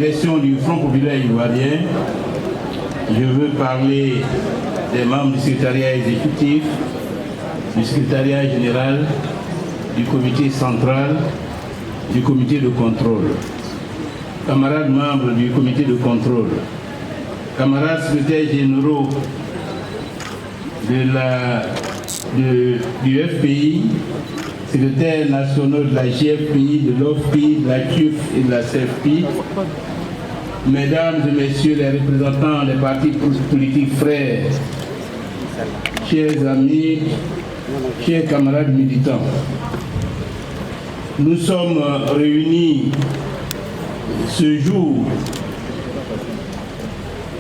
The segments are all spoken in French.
direction du Front populaire ivoirien. Je veux parler des membres du secrétariat exécutif, du secrétariat général, du comité central, du comité de contrôle. Camarades membres du comité de contrôle, camarades secrétaires généraux du FPI, secrétaires nationaux de la GFPI, de l'OFPI, de la CUF et de la CFPI, mesdames et messieurs les représentants des partis politiques frères, chers amis, chers camarades militants, nous sommes réunis ce jour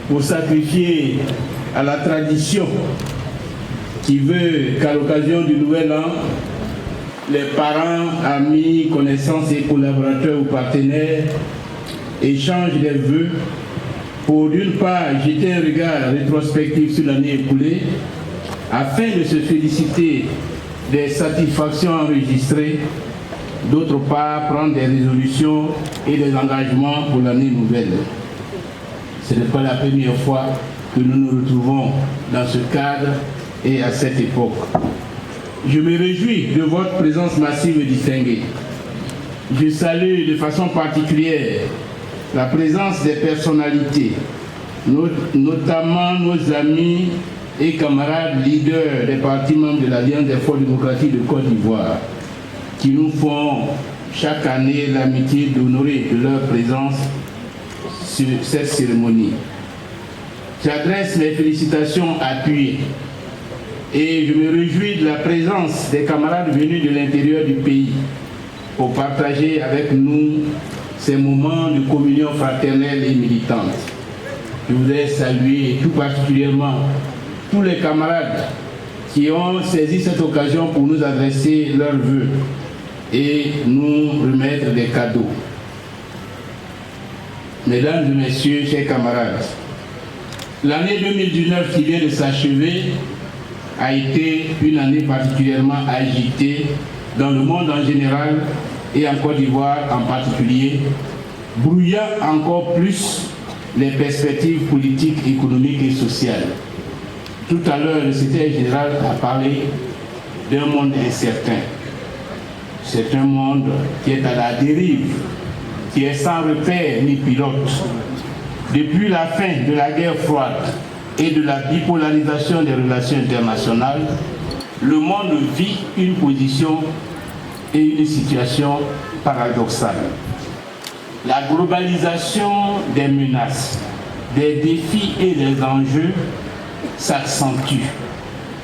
pour sacrifier à la tradition qui veut qu'à l'occasion du nouvel an, les parents, amis, connaissances et collaborateurs ou partenaires échangent des vœux pour d'une part jeter un regard rétrospectif sur l'année écoulée afin de se féliciter des satisfactions enregistrées, d'autre part prendre des résolutions et des engagements pour l'année nouvelle. Ce n'est pas la première fois que nous nous retrouvons dans ce cadre et à cette époque. Je me réjouis de votre présence massive et distinguée. Je salue de façon particulière la présence des personnalités, notamment nos amis et camarades leaders des partis membres de l'Alliance des forces démocratiques de Côte d'Ivoire, qui nous font chaque année l'amitié d'honorer de leur présence sur cette cérémonie. J'adresse mes félicitations appuyées et je me réjouis de la présence des camarades venus de l'intérieur du pays pour partager avec nous ces moments de communion fraternelle et militante. Je voudrais saluer tout particulièrement tous les camarades qui ont saisi cette occasion pour nous adresser leurs vœux et nous remettre des cadeaux. Mesdames et messieurs, chers camarades, l'année 2019 qui vient de s'achever a été une année particulièrement agitée dans le monde en général et en Côte d'Ivoire en particulier, brouillant encore plus les perspectives politiques, économiques et sociales. Tout à l'heure, le secrétaire général a parlé d'un monde incertain. C'est un monde qui est à la dérive, qui est sans repère ni pilote. Depuis la fin de la guerre froide et de la bipolarisation des relations internationales, le monde vit une position et une situation paradoxale. La globalisation des menaces, des défis et des enjeux s'accentue,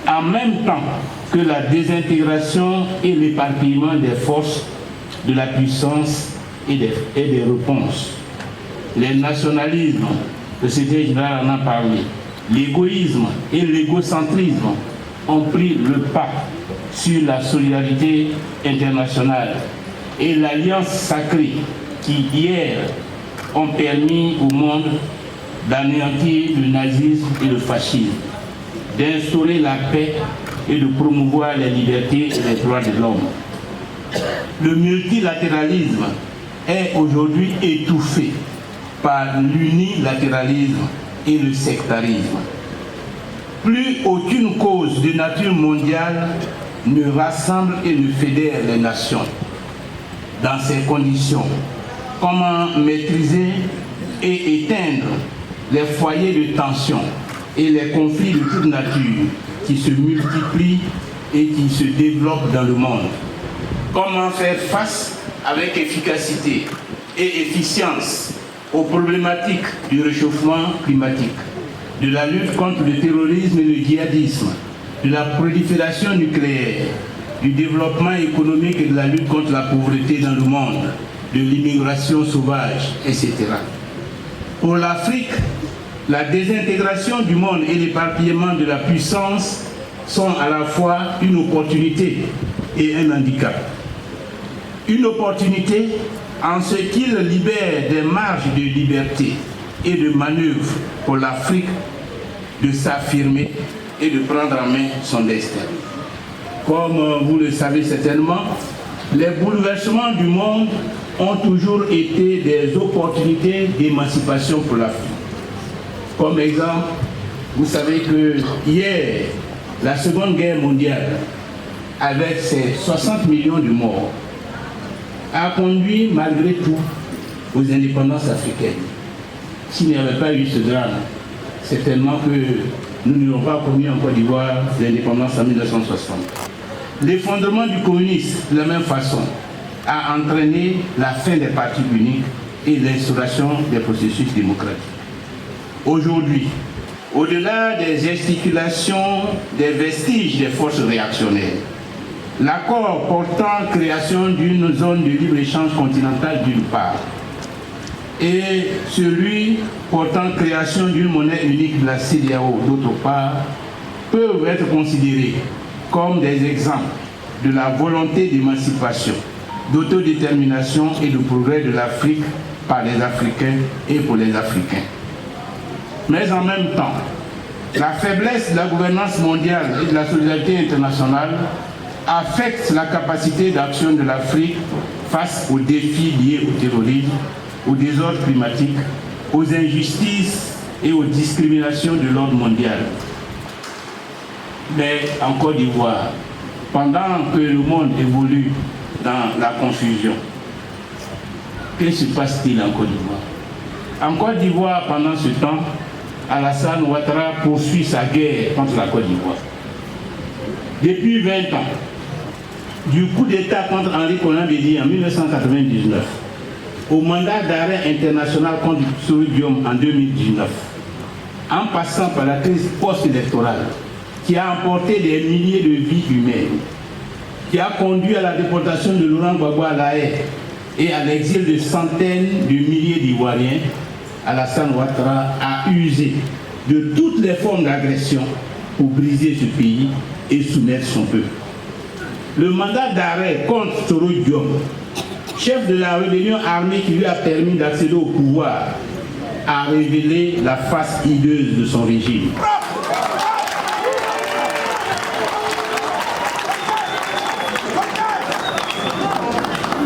en même temps que la désintégration et l'éparpillement des forces de la puissance et des réponses. Les nationalismes, le secrétaire général en a parlé, l'égoïsme et l'égocentrisme ont pris le pas sur la solidarité internationale et l'alliance sacrée qui hier ont permis au monde d'anéantir le nazisme et le fascisme, d'instaurer la paix et de promouvoir les libertés et les droits de l'homme. Le multilatéralisme est aujourd'hui étouffé par l'unilatéralisme et le sectarisme. Plus aucune cause de nature mondiale ne rassemble et ne fédère les nations. Dans ces conditions, comment maîtriser et éteindre les foyers de tension et les conflits de toute nature qui se multiplient et qui se développent dans le monde? Comment faire face avec efficacité et efficience aux problématiques du réchauffement climatique, de la lutte contre le terrorisme et le djihadisme, de la prolifération nucléaire, du développement économique et de la lutte contre la pauvreté dans le monde, de l'immigration sauvage, etc. Pour l'Afrique, la désintégration du monde et l'éparpillement de la puissance sont à la fois une opportunité et un handicap. Une opportunité en ce qu'il libère des marges de liberté et de manœuvre pour l'Afrique de s'affirmer et de prendre en main son destin. Comme vous le savez certainement, les bouleversements du monde ont toujours été des opportunités d'émancipation pour l'Afrique. Comme exemple, vous savez que hier, la Seconde Guerre mondiale, avec ses 60 millions de morts, a conduit malgré tout aux indépendances africaines. S'il n'y avait pas eu ce drame, certainement que nous n'aurions pas connu en Côte d'Ivoire l'indépendance en 1960. L'effondrement du communisme, de la même façon, a entraîné la fin des partis uniques et l'instauration des processus démocratiques. Aujourd'hui, au-delà des gesticulations, des vestiges des forces réactionnaires, l'accord portant création d'une zone de libre-échange continentale d'une part et celui portant création d'une monnaie unique de la CEDEAO d'autre part peuvent être considérés comme des exemples de la volonté d'émancipation, d'autodétermination et de progrès de l'Afrique par les Africains et pour les Africains. Mais en même temps, la faiblesse de la gouvernance mondiale et de la solidarité internationale affecte la capacité d'action de l'Afrique face aux défis liés au terrorisme, au désordre climatique, aux injustices et aux discriminations de l'ordre mondial. Mais en Côte d'Ivoire, pendant que le monde évolue dans la confusion, que se passe-t-il en Côte d'Ivoire? En Côte d'Ivoire, pendant ce temps, Alassane Ouattara poursuit sa guerre contre la Côte d'Ivoire. Depuis 20 ans, du coup d'État contre Henri Konan Bédié en 1999, au mandat d'arrêt international contre Sori Diom en 2019, en passant par la crise post-électorale qui a emporté des milliers de vies humaines, qui a conduit à la déportation de Laurent Gbagbo à La Haye et à l'exil de centaines de milliers d'Ivoiriens, Alassane Ouattara a usé de toutes les formes d'agression pour briser ce pays et soumettre son peuple. Le mandat d'arrêt contre Sori Diom, chef de la rébellion armée qui lui a permis d'accéder au pouvoir, a révélé la face hideuse de son régime.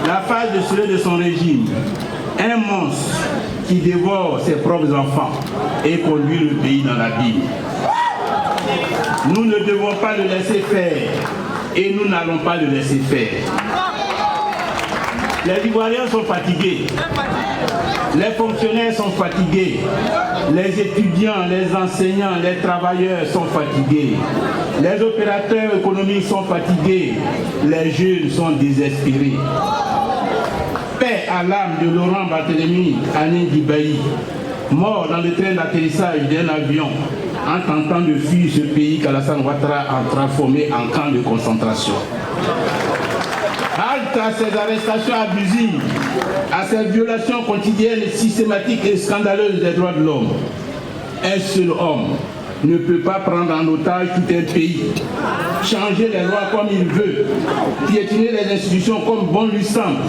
La face de son régime, un monstre qui dévore ses propres enfants et conduit le pays dans l'abîme. Nous ne devons pas le laisser faire et nous n'allons pas le laisser faire. Les Ivoiriens sont fatigués, les fonctionnaires sont fatigués, les étudiants, les enseignants, les travailleurs sont fatigués, les opérateurs économiques sont fatigués, les jeunes sont désespérés. Paix à l'âme de Laurent Barthélemy Anin Dibayi, mort dans le train d'atterrissage d'un avion en tentant de fuir ce pays qu'Alassane Ouattara a transformé en camp de concentration. Halte à ces arrestations abusives, à ces violations quotidiennes, systématiques et scandaleuses des droits de l'homme. Un seul homme ne peut pas prendre en otage tout un pays, changer les lois comme il veut, piétiner les institutions comme bon lui semble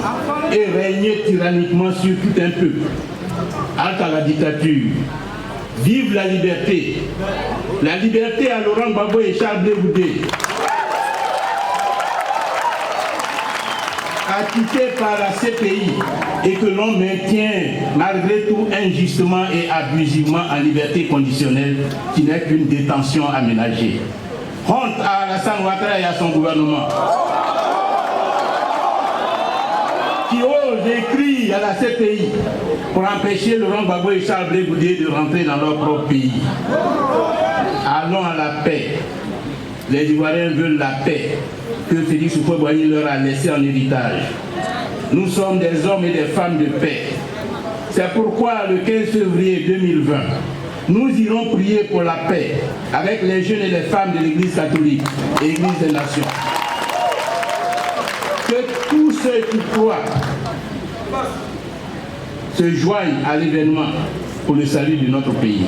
et régner tyranniquement sur tout un peuple. Halte à la dictature. Vive la liberté. La liberté à Laurent Gbagbo et Charles Blé Goudé. Acquitté par la CPI et que l'on maintient malgré tout injustement et abusivement en liberté conditionnelle qui n'est qu'une détention aménagée. Honte à Alassane Ouattara et à son gouvernement qui ose écrire à la CPI pour empêcher Laurent Gbagbo et Charles Blé Goudé de rentrer dans leur propre pays. Allons à la paix. Les Ivoiriens veulent la paix que Félix Houphouët-Boigny leur a laissé en héritage. Nous sommes des hommes et des femmes de paix. C'est pourquoi le 15 février 2020, nous irons prier pour la paix avec les jeunes et les femmes de l'Église catholique et l'Église des nations. Que tous ceux qui croient se joignent à l'événement pour le salut de notre pays.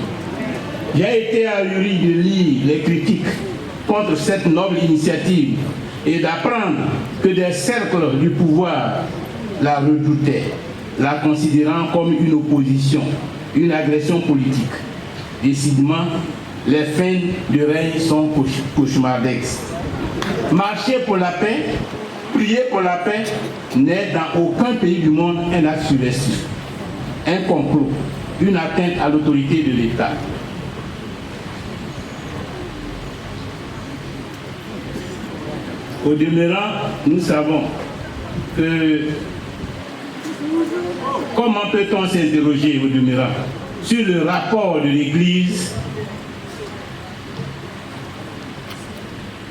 J'ai été ahuri de lire les critiques contre cette noble initiative et d'apprendre que des cercles du pouvoir la redoutaient, la considérant comme une opposition, une agression politique. Décidément, les fins de règne sont cauchemardesques. Marcher pour la paix, prier pour la paix n'est dans aucun pays du monde un acte subversif, un complot, une atteinte à l'autorité de l'État. Au demeurant, nous savons que comment peut-on s'interroger au demeurant sur le rapport de l'Église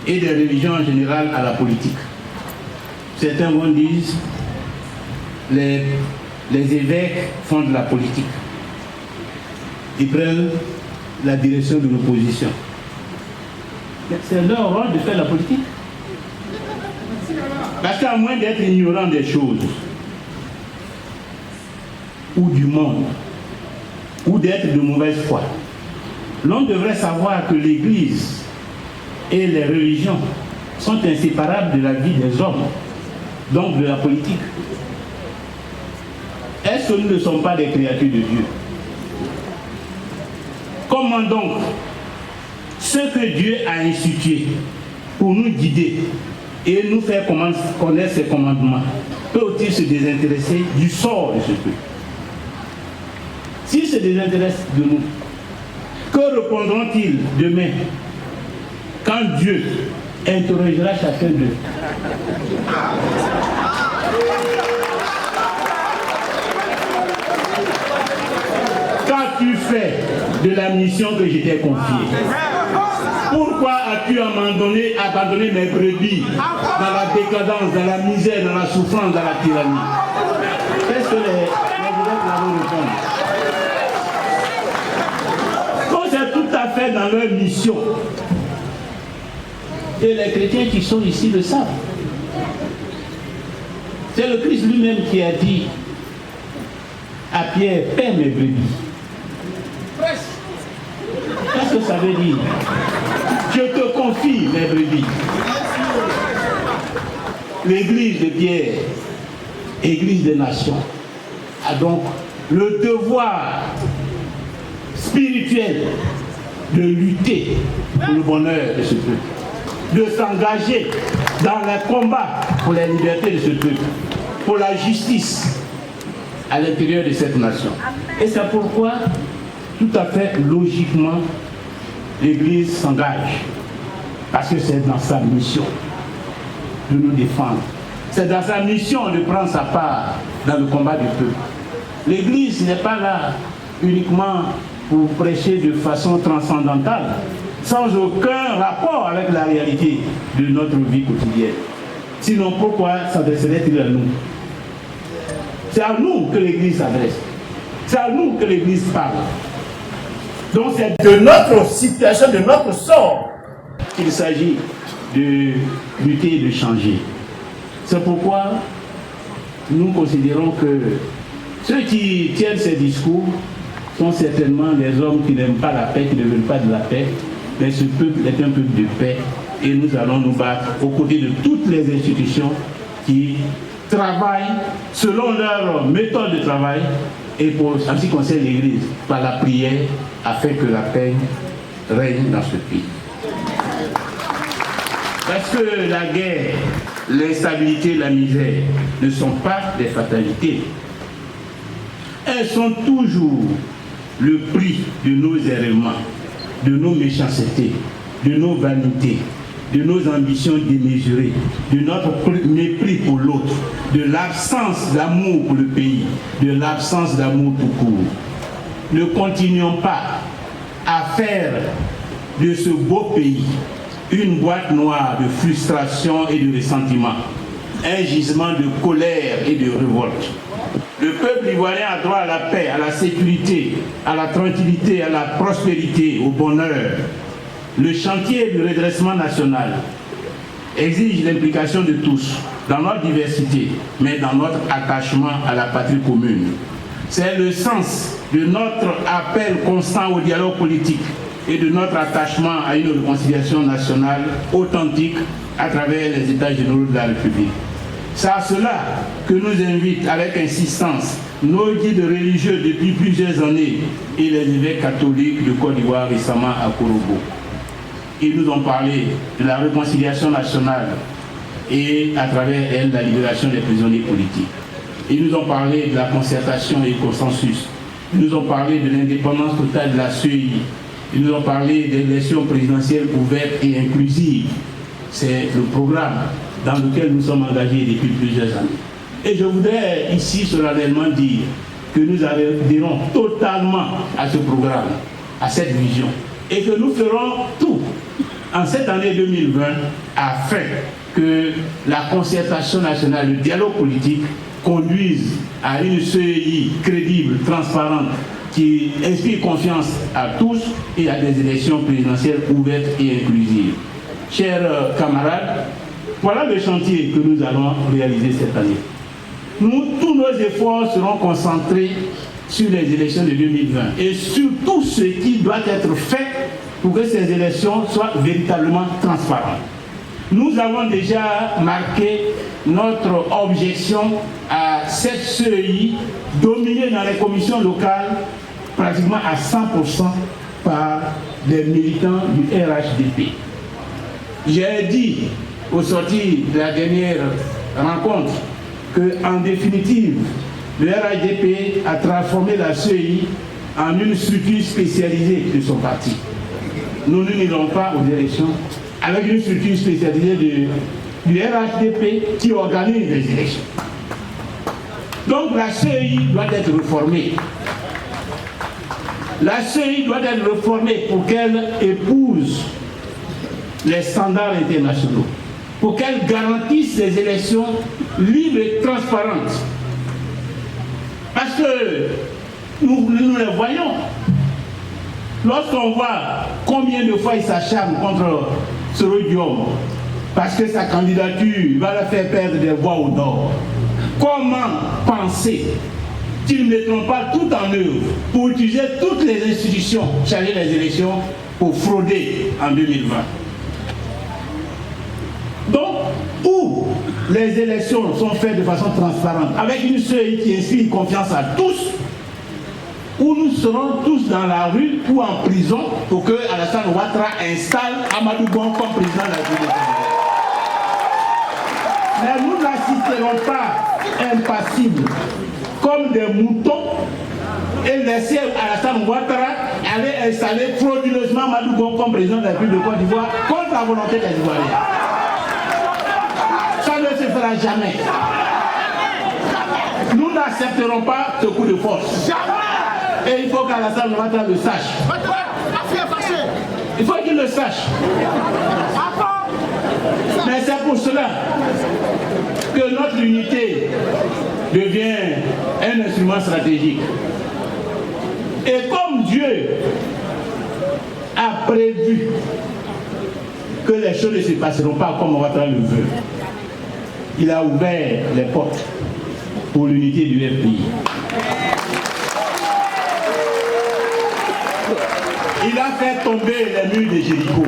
et des religions en général à la politique. Certains vont dire les évêques font de la politique. Ils prennent la direction de l'opposition. C'est leur rôle de faire la politique. Parce qu'à moins d'être ignorant des choses, ou du monde, ou d'être de mauvaise foi, l'on devrait savoir que l'Église et les religions sont inséparables de la vie des hommes, donc de la politique. Est-ce que nous ne sommes pas des créatures de Dieu? Comment donc ce que Dieu a institué pour nous guider et nous faire connaître ses commandements peut-il se désintéresser du sort de ce peuple? S'il se désintéresse de nous, que répondront-ils demain quand Dieu interrogera chacun d'eux? Qu'as-tu fait de la mission que je t'ai confiée? Pourquoi as-tu abandonné mes brebis dans la décadence, dans la misère, dans la souffrance, dans la tyrannie? Qu'est-ce que les évêques vont répondre? Donc c'est tout à fait dans leur mission. Et les chrétiens qui sont ici le savent. C'est le Christ lui-même qui a dit à Pierre, paie mes brebis. Qu'est-ce que ça veut dire? Je te confie mes brebis. L'église de Pierre, église des nations, a donc le devoir spirituel de lutter pour le bonheur de ce peuple, de s'engager dans les combats pour la liberté de ce peuple, pour la justice à l'intérieur de cette nation. Et c'est pourquoi, tout à fait logiquement, l'Église s'engage, parce que c'est dans sa mission de nous défendre. C'est dans sa mission de prendre sa part dans le combat du peuple. L'Église n'est pas là uniquement pour prêcher de façon transcendantale, sans aucun rapport avec la réalité de notre vie quotidienne. Sinon, pourquoi s'adresserait-il à nous? C'est à nous que l'Église s'adresse. C'est à nous que l'Église parle. Donc c'est de notre situation, de notre sort qu'il s'agit de lutter et de changer. C'est pourquoi nous considérons que ceux qui tiennent ces discours sont certainement des hommes qui n'aiment pas la paix, qui ne veulent pas de la paix, mais ce peuple est un peuple de paix et nous allons nous battre aux côtés de toutes les institutions qui travaillent selon leur méthode de travail et pour, en ce qui concerne l'Église, par la prière, afin que la paix règne dans ce pays. Parce que la guerre, l'instabilité, la misère ne sont pas des fatalités. Elles sont toujours le prix de nos errements, de nos méchancetés, de nos vanités, de nos ambitions démesurées, de notre mépris pour l'autre, de l'absence d'amour pour le pays, de l'absence d'amour tout court. Ne continuons pas à faire de ce beau pays une boîte noire de frustration et de ressentiment, un gisement de colère et de révolte. Le peuple ivoirien a droit à la paix, à la sécurité, à la tranquillité, à la prospérité, au bonheur. Le chantier du redressement national exige l'implication de tous, dans notre diversité, mais dans notre attachement à la patrie commune. C'est le sens de notre appel constant au dialogue politique et de notre attachement à une réconciliation nationale authentique à travers les États généraux de la République. C'est à cela que nous invitent avec insistance nos guides religieux depuis plusieurs années et les évêques catholiques de Côte d'Ivoire récemment à Korobo. Ils nous ont parlé de la réconciliation nationale, et à travers elle la libération des prisonniers politiques. Ils nous ont parlé de la concertation et du consensus. Ils nous ont parlé de l'indépendance totale de la CEI. Ils nous ont parlé d'élections présidentielles ouvertes et inclusives. C'est le programme dans lequel nous sommes engagés depuis plusieurs années. Et je voudrais ici solennellement dire que nous adhérons totalement à ce programme, à cette vision, et que nous ferons tout en cette année 2020 afin que la concertation nationale, le dialogue politique conduise à une CEI crédible, transparente, qui inspire confiance à tous et à des élections présidentielles ouvertes et inclusives. Chers camarades, voilà le chantier que nous allons réaliser cette année. Tous nos efforts seront concentrés sur les élections de 2020 et sur tout ce qui doit être fait pour que ces élections soient véritablement transparentes. Nous avons déjà marqué notre objection à cette CEI dominée dans les commissions locales pratiquement à 100% par des militants du RHDP. J'ai dit au sortir de la dernière rencontre qu'en définitive, le RHDP a transformé la CEI en une structure spécialisée de son parti. Nous n'irons pas aux élections avec une structure spécialisée du RHDP qui organise les élections. Donc la CEI doit être réformée. La CEI doit être réformée pour qu'elle épouse les standards internationaux, pour qu'elle garantisse des élections libres et transparentes. Parce que nous les voyons. Lorsqu'on voit combien de fois il s'acharne contre Soro Diom, parce que sa candidature va leur faire perdre des voix au Nord, comment penser qu'ils ne mettront pas tout en œuvre pour utiliser toutes les institutions chargées des élections pour frauder en 2020? Donc, où les élections sont faites de façon transparente, avec une CEI qui inspire confiance à tous, où nous serons tous dans la rue ou en prison pour que Alassane Ouattara installe Amadou Bon comme président de la République. Mais nous n'assisterons pas impassibles comme des moutons et laisser Alassane Ouattara aller installer frauduleusement Amadou Bon comme président de la République de Côte d'Ivoire contre la volonté des Ivoiriens. Ça ne se fera jamais. Nous n'accepterons pas ce coup de force. Et il faut qu'Alassane Ouattara le sache. Il faut qu'il le sache. Mais c'est pour cela que notre unité devient un instrument stratégique. Et comme Dieu a prévu que les choses ne se passeront pas comme Ouattara le veut, il a ouvert les portes pour l'unité du FPI. Il a fait tomber les murs de Jéricho.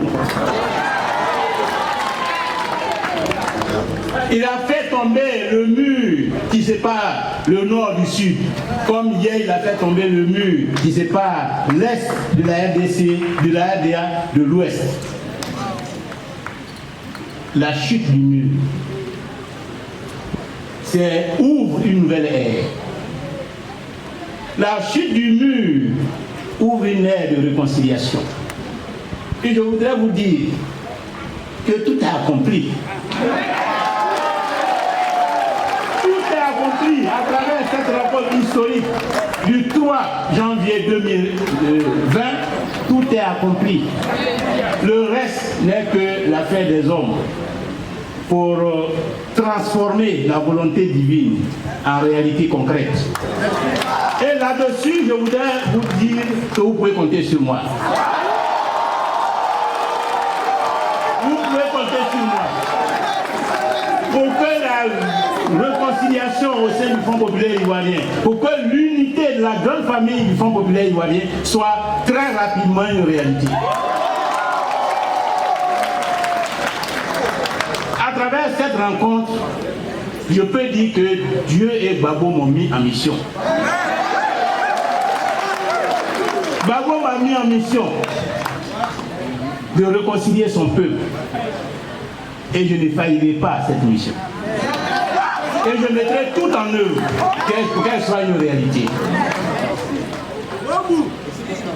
Il a fait tomber le mur qui sépare le nord du sud. Comme hier, il a fait tomber le mur qui sépare l'est de la RDC, de la RDA, de l'ouest. La chute du mur, c'est ouvre une nouvelle ère. La chute du mur ouvre une ère de réconciliation. Et je voudrais vous dire que tout est accompli. Tout est accompli à travers cette rencontre historique du 3 janvier 2020. Tout est accompli. Le reste n'est que l'affaire des hommes pour transformer la volonté divine en réalité concrète. Et là-dessus, je voudrais vous dire que vous pouvez compter sur moi. Vous pouvez compter sur moi. Pour que la réconciliation au sein du Front populaire ivoirien, pour que l'unité de la grande famille du Front populaire ivoirien soit très rapidement une réalité. À travers cette rencontre, je peux dire que Dieu et Gbagbo m'ont mis en mission. Gbagbo m'a mis en mission de réconcilier son peuple. et je ne faillirai pas à cette mission. Et je mettrai tout en œuvre pour qu'elle soit une réalité.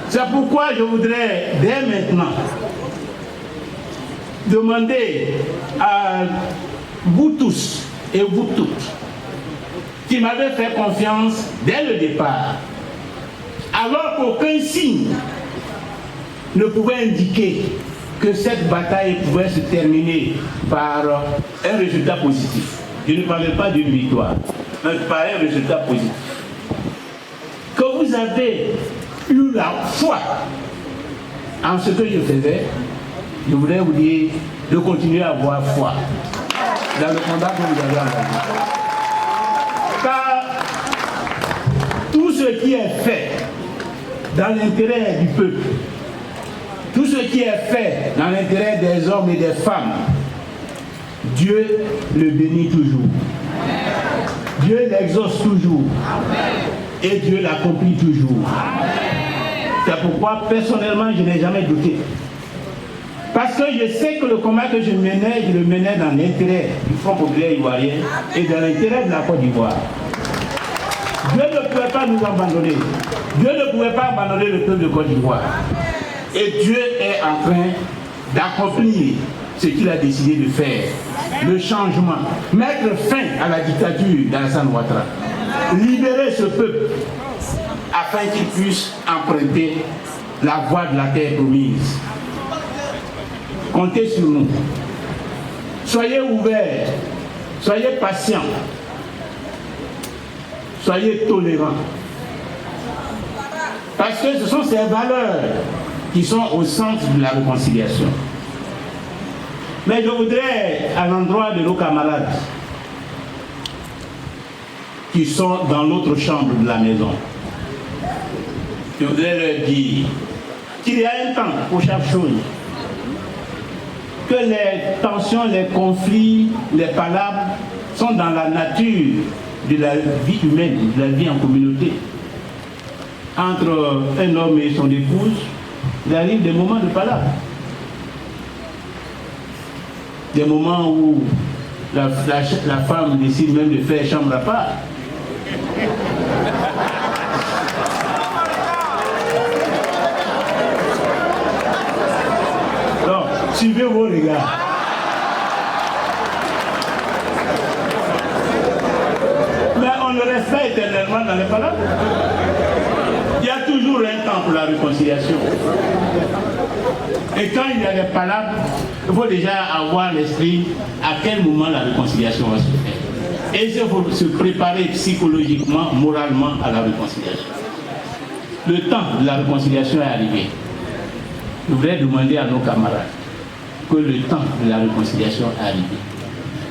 C'est pourquoi je voudrais dès maintenant demander à vous tous et vous toutes qui m'avez fait confiance dès le départ, alors qu'aucun signe ne pouvait indiquer que cette bataille pouvait se terminer par un résultat positif. Je ne parle pas d'une victoire, mais par un résultat positif. Que vous avez eu la foi en ce que je faisais, je voudrais vous dire de continuer à avoir foi dans le combat que vous avez engagé. Car tout ce qui est fait dans l'intérêt du peuple, tout ce qui est fait dans l'intérêt des hommes et des femmes, Dieu le bénit toujours. Dieu l'exauce toujours. Et Dieu l'accomplit toujours. C'est pourquoi personnellement je n'ai jamais douté. Parce que je sais que le combat que je le menais dans l'intérêt du Front populaire ivoirien et dans l'intérêt de la Côte d'Ivoire. Dieu ne pouvait pas nous abandonner. Dieu ne pouvait pas abandonner le peuple de Côte d'Ivoire. Et Dieu est en train d'accomplir ce qu'il a décidé de faire. Le changement. Mettre fin à la dictature d'Alassane Ouattara. Libérer ce peuple afin qu'il puisse emprunter la voie de la terre promise. Comptez sur nous. Soyez ouverts. Soyez patients. Soyez tolérants. Parce que ce sont ces valeurs qui sont au centre de la réconciliation. Mais je voudrais, à l'endroit de nos camarades qui sont dans l'autre chambre de la maison, je voudrais leur dire qu'il y a un temps pour chaque chose, que les tensions, les conflits, les palabres sont dans la nature de la vie humaine, de la vie en communauté. Entre un homme et son épouse, il arrive des moments de palabres. Des moments où la femme décide même de faire chambre à part. Donc, suivez vos regards. Mais on ne reste pas éternellement dans les palabres. Il y a toujours un temps pour la réconciliation. Et quand il y a des palabres, il faut déjà avoir l'esprit à quel moment la réconciliation va se faire. Et il faut se préparer psychologiquement, moralement à la réconciliation. Le temps de la réconciliation est arrivé. Je voudrais demander à nos camarades que le temps de la réconciliation est arrivé.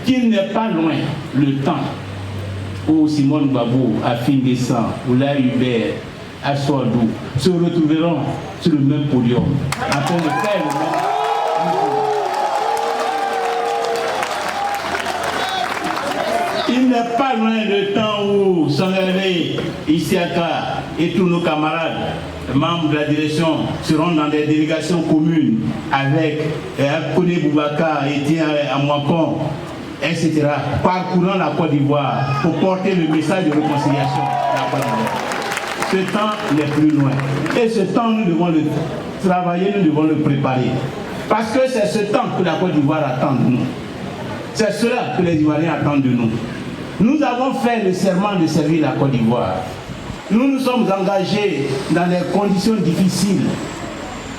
Qu'il n'est pas loin le temps où Simone Gbagbo, Afin Descent, Oulaye Hubert, Assoadou se retrouveront sur le même podium afin de faire le même. Il n'est pas loin le temps où Sangaré, Isiaka et tous nos camarades, membres de la direction, seront dans des délégations communes avec Kone Boubacar, Etienne Amouakon, etc., parcourant la Côte d'Ivoire pour porter le message de réconciliation de la Côte d'Ivoire. Ce temps n'est plus loin. Et ce temps, nous devons le travailler, nous devons le préparer. Parce que c'est ce temps que la Côte d'Ivoire attend de nous. C'est cela que les Ivoiriens attendent de nous. Nous avons fait le serment de servir la Côte d'Ivoire. Nous nous sommes engagés dans des conditions difficiles,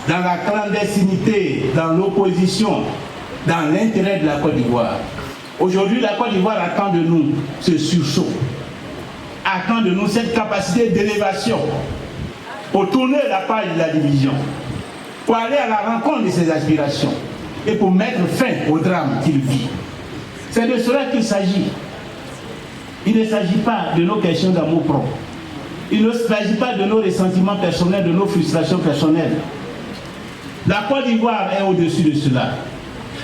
dans la clandestinité, dans l'opposition, dans l'intérêt de la Côte d'Ivoire. Aujourd'hui, la Côte d'Ivoire attend de nous ce sursaut, attend de nous cette capacité d'élévation pour tourner la page de la division, pour aller à la rencontre de ses aspirations et pour mettre fin au drame qu'il vit. C'est de cela qu'il s'agit. Il ne s'agit pas de nos questions d'amour propre. Il ne s'agit pas de nos ressentiments personnels, de nos frustrations personnelles. La Côte d'Ivoire est au-dessus de cela.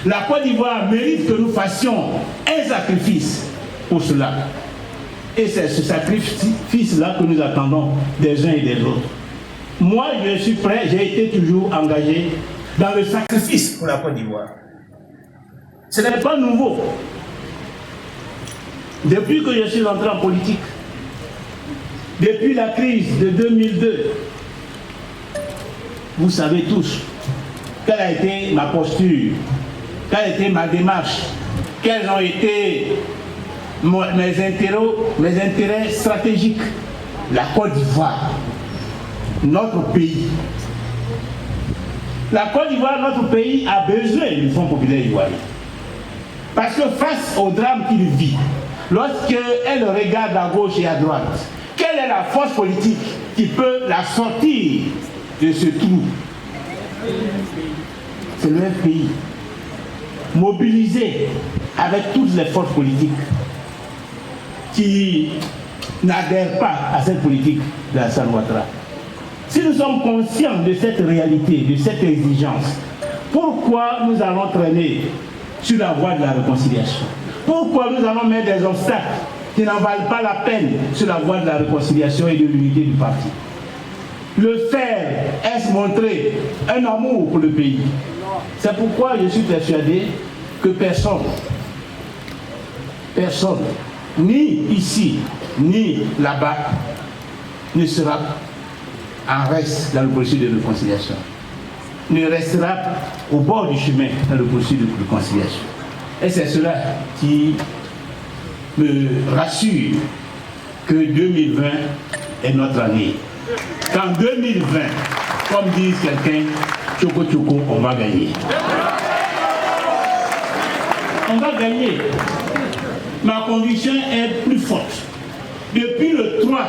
La Côte d'Ivoire mérite que nous fassions un sacrifice pour cela. Et c'est ce sacrifice-là que nous attendons des uns et des autres. Moi, je suis prêt, j'ai été toujours engagé dans le sacrifice pour la Côte d'Ivoire. Ce n'est pas nouveau. Depuis que je suis entré en politique, depuis la crise de 2002, vous savez tous quelle a été ma posture, quelle a été ma démarche, quels ont été mes intérêts stratégiques. La Côte d'Ivoire, notre pays. La Côte d'Ivoire, notre pays, a besoin du Fonds populaire ivoirien. Parce que face au drame qu'il vit, lorsqu'elle regarde à gauche et à droite, quelle est la force politique qui peut la sortir de ce trou? C'est le pays mobilisé avec toutes les forces politiques qui n'adhèrent pas à cette politique de Alassane Ouattara. Si nous sommes conscients de cette réalité, de cette exigence, pourquoi nous allons traîner sur la voie de la réconciliation? Pourquoi nous allons mettre des obstacles qui n'en valent pas la peine sur la voie de la réconciliation et de l'unité du parti? Le faire, est-ce montrer un amour pour le pays? C'est pourquoi je suis persuadé que personne, ni ici, ni là-bas, ne sera en reste dans le processus de réconciliation, ne restera au bord du chemin dans le processus de réconciliation. Et c'est cela qui me rassure que 2020 est notre année. Qu'en 2020, comme dit quelqu'un, Tchoko Tchoko, on va gagner. On va gagner. Ma conviction est plus forte. Depuis le 3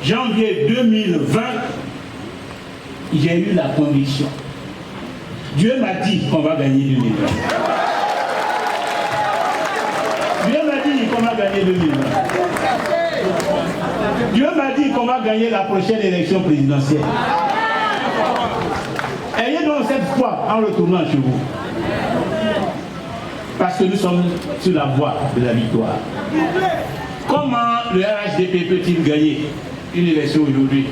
janvier 2020, j'ai eu la conviction. Dieu m'a dit qu'on va gagner 2020. Dieu m'a dit qu'on va gagner 2020. Dieu m'a dit qu'on va gagner la prochaine élection présidentielle. Ayez donc cette foi en retournant chez vous. Parce que nous sommes sur la voie de la victoire. Comment le RHDP peut-il gagner une élection aujourd'hui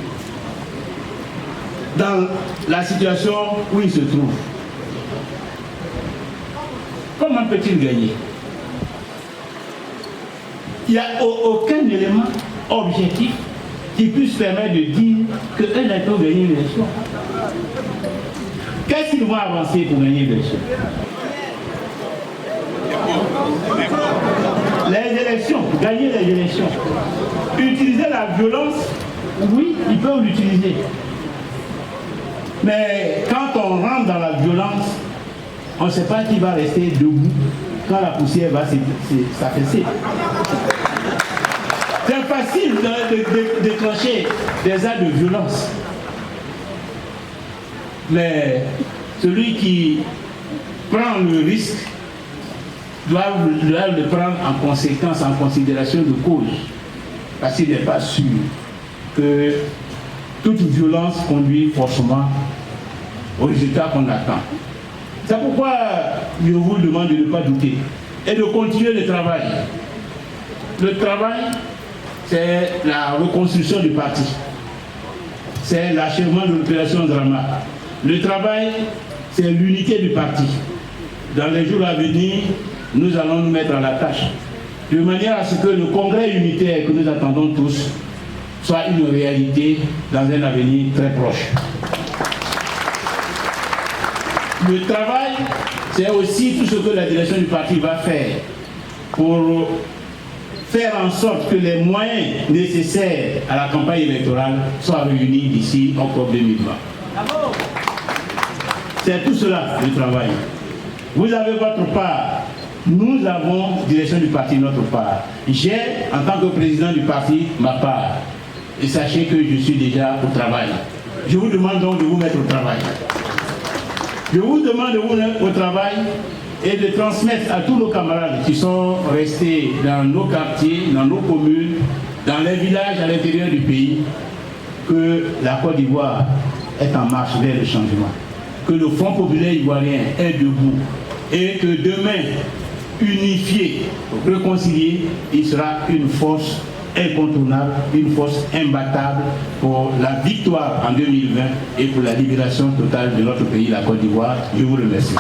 dans la situation où il se trouve? Comment peut-il gagner? Il n'y a aucun élément objectif qui puisse permettre de dire qu'un État peut gagner l'élection. Qu'est-ce qu'ils vont avancer pour gagner l'élection? Les élections, gagner les élections. Utiliser la violence, oui, ils peuvent l'utiliser. Mais quand on rentre dans la violence, on ne sait pas qui va rester debout quand la poussière va s'affaisser. C'est facile de déclencher des actes de violence. Mais celui qui prend le risque doit le prendre en conséquence, en considération de cause. Parce qu'il n'est pas sûr que toute violence conduit forcément au résultat qu'on attend. C'est pourquoi je vous demande de ne pas douter et de continuer le travail. Le travail, c'est la reconstruction du parti. C'est l'achèvement de l'opération Drama. Le travail, c'est l'unité du parti. Dans les jours à venir, nous allons nous mettre à la tâche, de manière à ce que le congrès unitaire que nous attendons tous soit une réalité dans un avenir très proche. Le travail, c'est aussi tout ce que la direction du parti va faire pour faire en sorte que les moyens nécessaires à la campagne électorale soient réunis d'ici octobre 2020. C'est tout cela le travail. Vous avez votre part, nous avons, direction du parti, notre part. J'ai, en tant que président du parti, ma part. Et sachez que je suis déjà au travail. Je vous demande donc de vous mettre au travail. Je vous demande de vous mettre au travail et de transmettre à tous nos camarades qui sont restés dans nos quartiers, dans nos communes, dans les villages à l'intérieur du pays, que la Côte d'Ivoire est en marche vers le changement. Que le Fonds populaire ivoirien est debout et que demain, unifié, réconcilié, il sera une force incontournable, une force imbattable pour la victoire en 2020 et pour la libération totale de notre pays, la Côte d'Ivoire. Je vous remercie.